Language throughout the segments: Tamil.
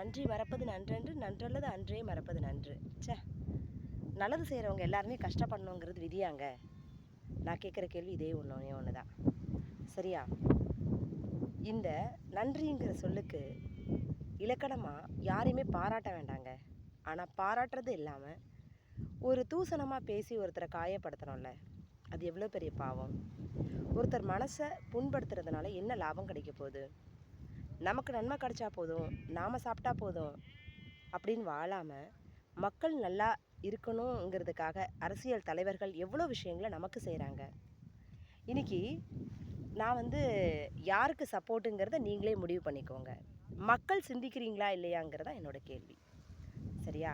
நன்றி மறப்பது நன்றன்று, நன்றல்லது அன்றே மறப்பது நன்று. ச்சே, நல்லது செய்கிறவங்க எல்லாருமே கஷ்டப்படணுங்கிறது விதியாங்க? நான் கேட்குற கேள்வி இதே ஒன்று தான். சரியா? இந்த நன்றிங்கிற சொல்லுக்கு இலக்கணமாக யாரையுமே பாராட்ட வேண்டாங்க. ஆனால் பாராட்டுறது இல்லாமல் ஒரு தூசணமாக பேசி ஒருத்தரை காயப்படுத்துகிறோம்ல, அது எவ்வளோ பெரிய பாவம். ஒருத்தர் மனசை புண்படுத்துறதுனால என்ன லாபம் கிடைக்க போகுது? நமக்கு நன்மை கிடைச்சா போதும், நாம் சாப்பிட்டா போதும் அப்படின்னு வாழாமல் மக்கள் நல்லா இருக்கணுங்கிறதுக்காக அரசியல் தலைவர்கள் எவ்வளோ விஷயங்களை நமக்கு செய்கிறாங்க. இன்றைக்கி நான் யாருக்கு சப்போர்ட்டுங்கிறத நீங்களே முடிவு பண்ணிக்கோங்க. மக்கள் சிந்திக்கிறீங்களா இல்லையாங்கிறதா என்னோடய கேள்வி. சரியா?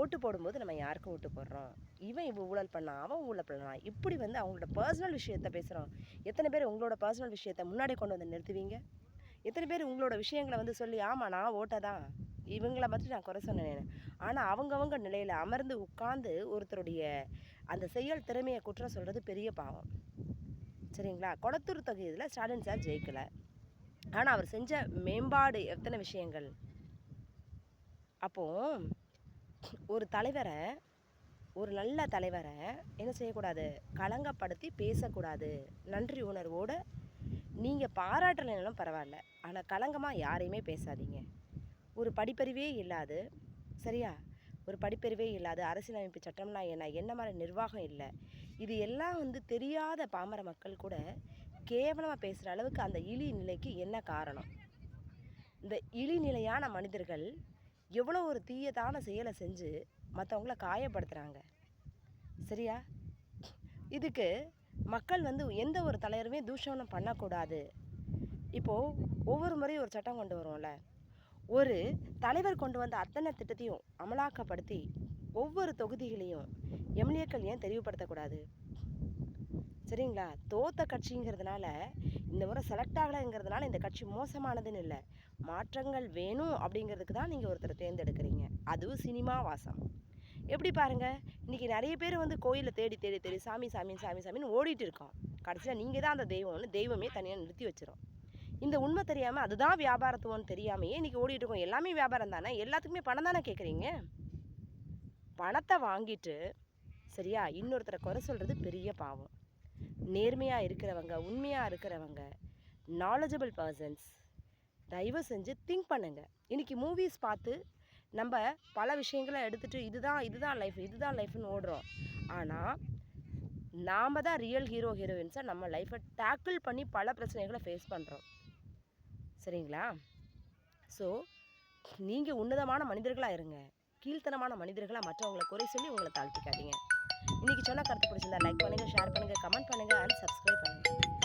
ஓட்டு போடும்போது நம்ம யாருக்கு ஓட்டு போடுறோம்? இவன் ஊழல் பண்ணான், அவன் ஊழல் பண்ணான், இப்படி அவங்களோட பர்சனல் விஷயத்த பேசுகிறோம். எத்தனை பேர் உங்களோட பர்சனல் விஷயத்தை முன்னாடி கொண்டு வந்து நிறுத்துவீங்க? எத்தனை பேர் உங்களோட விஷயங்களை சொல்லி ஆமாம் நான் ஓட்டை தான், இவங்கள மட்டும் நான் குறை சொன்னேன். ஆனால் அவங்கவங்க நிலையில் அமர்ந்து உட்கார்ந்து ஒருத்தருடைய அந்த செயல் திறமையை குற்றம் சொல்கிறது பெரிய பாவம். சரிங்களா? கொளத்தூர் தொகுதியில் ஸ்டாலின் சார் ஜெயிக்கலை. ஆனால் அவர் செஞ்ச மேம்பாடு எத்தனை விஷயங்கள். அப்போது ஒரு தலைவரை, ஒரு நல்ல தலைவரை என்ன செய்யக்கூடாது? களங்கப்படுத்தி பேசக்கூடாது. நன்றி உணர்வோடு நீங்கள் பாராட்டலைனாலும் பரவாயில்ல, ஆனால் களங்கமாக யாரையுமே பேசாதீங்க. ஒரு படிப்பறிவே இல்லாது, சரியா? ஒரு படிப்பறிவே இல்லாது அரசியலமைப்பு சட்டம்னா என்ன மாதிரி நிர்வாகம் இல்லை, இது எல்லாம் தெரியாத பாமர மக்கள் கூட கேவலமாக பேசுகிற அளவுக்கு அந்த இழி நிலைக்கு என்ன காரணம்? இந்த இழிநிலையான மனிதர்கள் எவ்வளோ ஒரு தீயதான செயலை செஞ்சு மற்றவங்கள காயப்படுத்துகிறாங்க. சரியா? இதுக்கு மக்கள் எந்த ஒரு தலைவருமே தூஷணம் பண்ணக்கூடாது. இப்போது ஒவ்வொரு முறையும் ஒரு சட்டம் கொண்டு வருவோம்ல, ஒரு தலைவர் கொண்டு வந்த அத்தனை திட்டத்தையும் அமலாக்கப்படுத்தி ஒவ்வொரு தொகுதிகளையும் எம்எல்ஏக்கள் ஏன் தெளிவுபடுத்தக்கூடாது? சரிங்களா? தோத்த கட்சிங்கிறதுனால, இந்த முறை செலக்ட் ஆகலைங்கிறதுனால இந்த கட்சி மோசமானதுன்னு இல்லை. மாற்றங்கள் வேணும் அப்படிங்கிறதுக்கு தான் நீங்கள் ஒருத்தரை தேர்ந்தெடுக்கிறீங்க. அதுவும் சினிமா வாசம். எப்படி பாருங்கள், இன்றைக்கி நிறைய பேர் கோயிலை தேடி தேடி தேடி சாமி சாமி சாமி சாமின்னு ஓடிட்டு இருக்கோம். கடைசியில் நீங்கள் தான் அந்த தெய்வம்னு தெய்வமே தனியாக நிறுத்தி வச்சிரும். இந்த உண்மை தெரியாமல் அதுதான் வியாபாரத்துவம்னு தெரியாமையே இன்றைக்கி ஓடிட்டு இருக்கோம். எல்லாமே வியாபாரம் தானே, எல்லாத்துக்குமே பணம் தானே கேட்குறீங்க. பணத்தை வாங்கிட்டு சரியா இன்னொருத்தரை குறை சொல்கிறது பெரிய பாவம். நேர்மையாக இருக்கிறவங்க, உண்மையாக இருக்கிறவங்க, நாலேஜபிள் பர்சன்ஸ் தயவு செஞ்சு திங்க் பண்ணுங்கள். இன்றைக்கி மூவிஸ் பார்த்து நம்ம பல விஷயங்களை எடுத்துகிட்டு இதுதான் லைஃப்னு ஓடுறோம். ஆனால் நாம் தான் ரியல் ஹீரோயின்ஸாக நம்ம லைஃப்பை டேக்கிள் பண்ணி பல பிரச்சனைகளை ஃபேஸ் பண்ணுறோம். சரிங்களா? ஸோ நீங்கள் உன்னதமான மனிதர்களாக இருங்க. கீழ்த்தனமான மனிதர்களாக மற்றவங்களை குறை சொல்லி உங்களை தாழ்த்திக்காதீங்க. இன்றைக்கி சொன்ன கருத்து பிடிச்சிருந்தா லைக் பண்ணுங்கள், ஷேர் பண்ணுங்கள், கமெண்ட் பண்ணுங்கள் அண்ட் சப்ஸ்கிரைப் பண்ணுங்கள்.